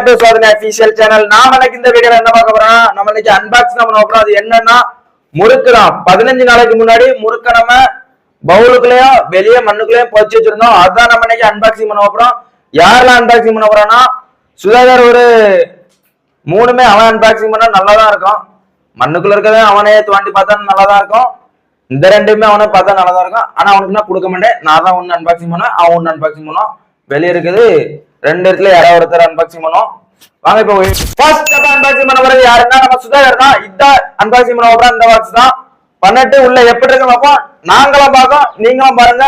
Back to சோதனை official channel. நாம இன்னைக்கு இந்த வீடியோல என்ன பார்க்க போறோம்னா, நம்ம இன்னைக்கு அன்பாக்சிங் பண்ண போறோம். அது என்னன்னா முறுக்கு தான். 15 நாளைக்கு முன்னாடி முறுக்க நம்ம பவுலுக்குள்ளேயும் வெளியே மண்ணுக்குள்ளேயும் பொறிச்சு வச்சிருந்தோம். அதான் நம்ம இன்னைக்கு அன்பாக்சிங் பண்ண போறோம். யாரெல்லாம் அன்பாக்சிங் பண்ண போறோம்னா, சுதாகர் ஒரு 3மே அவன் அன்பாக்சிங் பண்ணா நல்லாதான் இருக்கும். மண்ணுக்குள்ள இருக்கவே அவனே தோண்டி பார்த்தா நல்லாதான் இருக்கும். இந்த 2மே அவனை பார்த்தா நல்லாதான் இருக்கும். ஆனா அவனுக்கு நான் கொடுக்க மாட்டேன். நான் தான் ஒன்னு அன்பாக்சிங் பண்ணுவேன், அவன் ஒன்னு அன்பாக்சிங் பண்ணுவான். வெளியே இருக்குது 2 இடத்துல யாராவது ஒருத்தர் அன்பாக்சிங் பண்ணுவோம். வாங்க இப்போ ஃபர்ஸ்ட் அன்பாக்சிங் பண்ண போறது யாருன்னா நம்ம சுதாகர் தான். இதான் அன்பாக்சிங் பண்ண போறோம். இந்த பாக்ஸ் தான் பண்ணிட்டு உள்ள எப்படி இருக்கு பார்ப்போம். நாங்களும் பார்ப்போம், நீங்களும் பாருங்க.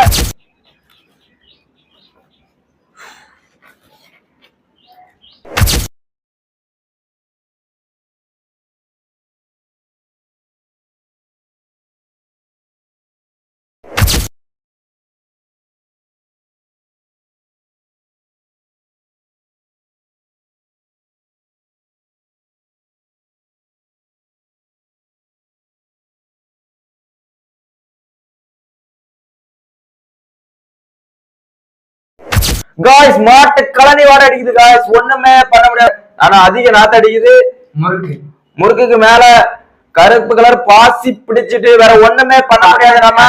காய்ஸ் மாட்டு கலனி வாட அடிக்குது காய்ஸ், ஒண்ணுமே பண்ண முடியாது. ஆனா அதிக நாத்து அடிக்குது. முறுக்குக்கு மேல கருப்பு கலர் பாசி பிடிச்சிட்டு வேற ஒண்ணுமே பண்ண முடியாது. நம்ம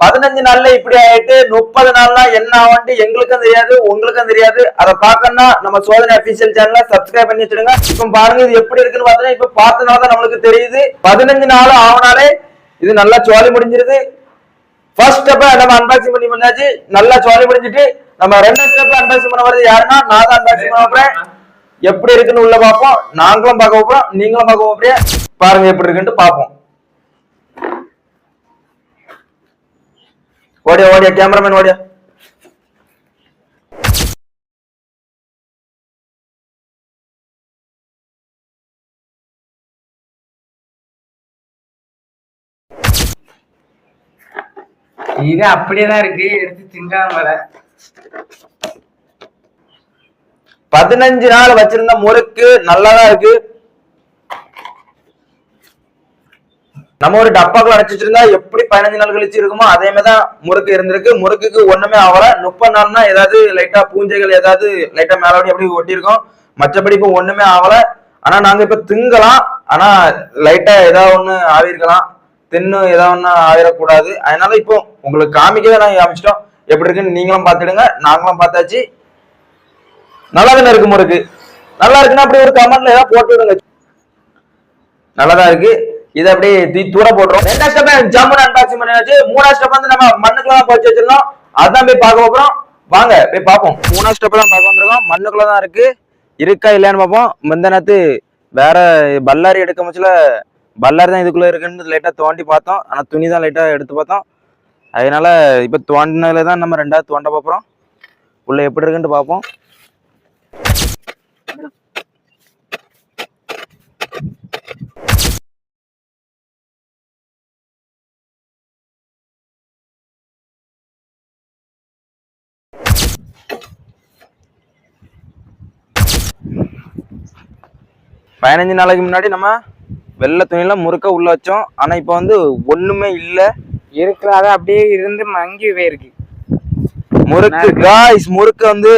15 நாள்ல இப்படி ஆயிட்டு 30 நாள்னா என்ன ஆகும்னு எங்களுக்கும் தெரியாது, உங்களுக்கும் தெரியாது. அதை பார்க்கணும்னா நம்ம சோதனை அபிஷியல் சேனலை சப்ஸ்கிரைப் பண்ணி வச்சிருங்க. இப்ப பாருங்க இது எப்படி இருக்குன்னு பார்த்தா இப்ப பார்த்தனாலதான் நம்மளுக்கு தெரியுது. 15 நாள் ஆகுனாலே இது நல்லா சோழி முடிஞ்சிருது. ஃபர்ஸ்ட் ஸ்டெப் நம்ம அன்பாக்சிங் பண்ணாச்சு, நல்லா சோழி முடிஞ்சிட்டு நம்ம 2வது ஸ்டெப் அன்பாக்சிங் பண்ண வரது யாருன்னா நான் தான் அன்பாக்சிங் பண்ண போறேன். எப்படி இருக்குன்னு உள்ள பார்ப்போம், நாங்களும் பார்க்க போறோம், நீங்களும் பார்க்க போறீங்க. பாருங்க எப்படி இருக்குன்னு பார்ப்போம். ஓடியா ஓடியா கேமராமேன் ஓடியா. இது அப்படியேதான் இருக்கு, எடுத்து திங்காம வர. 15 நாள் வச்சிருந்த முறுக்கு நல்லாதான் இருக்கு. நம்ம ஒரு டப்பாக்குள்ள அடைச்சு வச்சிருந்தா எப்படி 15 நாள் கழிச்சு இருக்குமோ அதே மாதிரிதான் முறுக்கு இருந்திருக்கு. முறுக்குக்கு ஒண்ணுமே ஆகல. 30 நாள்னா ஏதாவது லைட்டா பூஞ்சைகள் ஏதாவது லைட்டா மேலோடி அப்படி ஒட்டி இருக்கும். மற்றபடி இப்ப ஒண்ணுமே ஆகல. ஆனா நாங்க இப்ப திங்கலாம். ஆனா லைட்டா ஏதாவது ஒண்ணு ஆவிருக்கலாம், தின்னு ஏதாவது ஒண்ணு ஆயிடக்கூடாது. அதனால இப்போ உங்களுக்கு காமிக்கவே நாங்க காமிச்சிட்டோம். எப்படி இருக்குன்னு நீங்களும் பார்த்துடுங்க, நாங்களும் பார்த்தாச்சு. நல்லா தானே இருக்கு முறுக்கு. நல்லா இருக்குன்னா அப்படி ஒரு கமெண்ட்ல ஏதாவது போட்டு விடுங்க. நல்லாதான் இருக்கு. இதை அப்படியே தூர போட்டுரும். 2வது ஸ்டெப் ஜம்முன்னு அன்பாக்சிங் பண்ணியாச்சு. 3வது ஸ்டெப் வந்து நம்ம மண்ணுக்குள்ள போச்சு வச்சிருந்தோம். அதான் போய் பார்க்க போறோம். வாங்க போய் பார்ப்போம். 3வது ஸ்டெப் தான் பார்க்க வந்திருக்கோம். மண்ணுக்குள்ளதான் இருக்கு. இருக்கா இல்லையான்னு பார்ப்போம். முந்த நேரத்து வேற பல்லாரி எடுக்க முச்சுல பல்லாரி தான் இதுக்குள்ள இருக்குன்னு லைட்டா தோண்டி பார்த்தோம். ஆனா துணி தான் லைட்டா எடுத்து பார்த்தோம். அதனால இப்ப தோண்டினால தான் நம்ம 2வது தோண்ட போறோம். உள்ள எப்படி இருக்குன்னு பார்ப்போம். பதினஞ்சு நாளைக்கு முன்னாடி நம்ம வெள்ளை துணியில முறுக்க உள்ள வச்சோம். ஆனா இப்ப வந்து ஒண்ணுமே இல்ல. இருக்கிறாத அப்படியே இருந்து மங்கி போயிருக்கு முறுக்கு காய்ஸ். முறுக்கு வந்து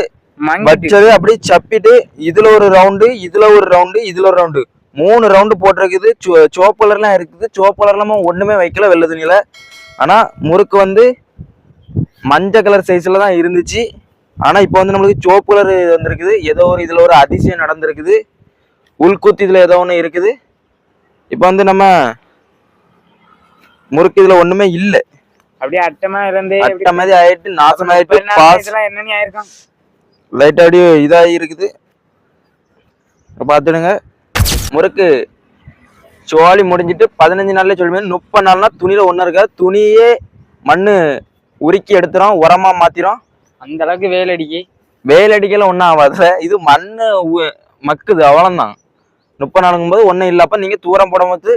வச்சது அப்படியே சப்பிட்டு இதுல ஒரு ரவுண்டு, இதுல ஒரு ரவுண்டு, இதுல ஒரு ரவுண்டு, 3 ரவுண்டு போட்டிருக்குது. சோப்பு கலர்லாம் இருக்குது. சோப்பு கலர்லாம ஒண்ணுமே வைக்கல வெள்ளை துணியில. ஆனா முறுக்கு வந்து மஞ்சள் கலர் சைஸ்ல தான் இருந்துச்சு. ஆனா இப்ப வந்து நம்மளுக்கு சோப்பு கலர் வந்திருக்குது. ஏதோ ஒரு இதுல ஒரு அதிசயம் நடந்திருக்குது. உள்கூத்து இதுல ஏதோ ஒண்ணு இருக்குது. இப்ப வந்து நம்ம முறுக்கு இதுல ஒண்ணுமே இல்ல. அப்படியே அட்டமா இருந்து அட்ட மாதிரி ஆயிட்டு நாசமாயிட்டு என்னன்னு ஆயிருக்கும். லைட் அப்படியே இதாகி இருக்குது. பாத்துடுங்க. முறுக்கு சோழி முடிஞ்சிட்டு 15 நாள்ல சொல்லி 30 நாள்னா துணியில ஒண்ணு இருக்கா. துணியே மண்ணு உருக்கி எடுத்துரும், உரமா மாத்திரும். அந்த அளவுக்கு வெயில் அடிக்கல ஒன்னும் ஆகாது. இது மண்ணு மக்குது அவ்வளவுதான். 30 நாளுங்கும் போது ஒன்னும் இல்ல. அப்ப நீங்க தூரம் போடும் போது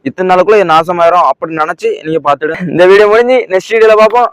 இத்தனை நாளுக்குள்ள நாசமாயிரும் அப்படி நினைச்சு நீங்க பாத்துடுங்க. இந்த வீடியோ முடிஞ்சு நெக்ஸ்ட் வீடியோல பார்ப்போம்.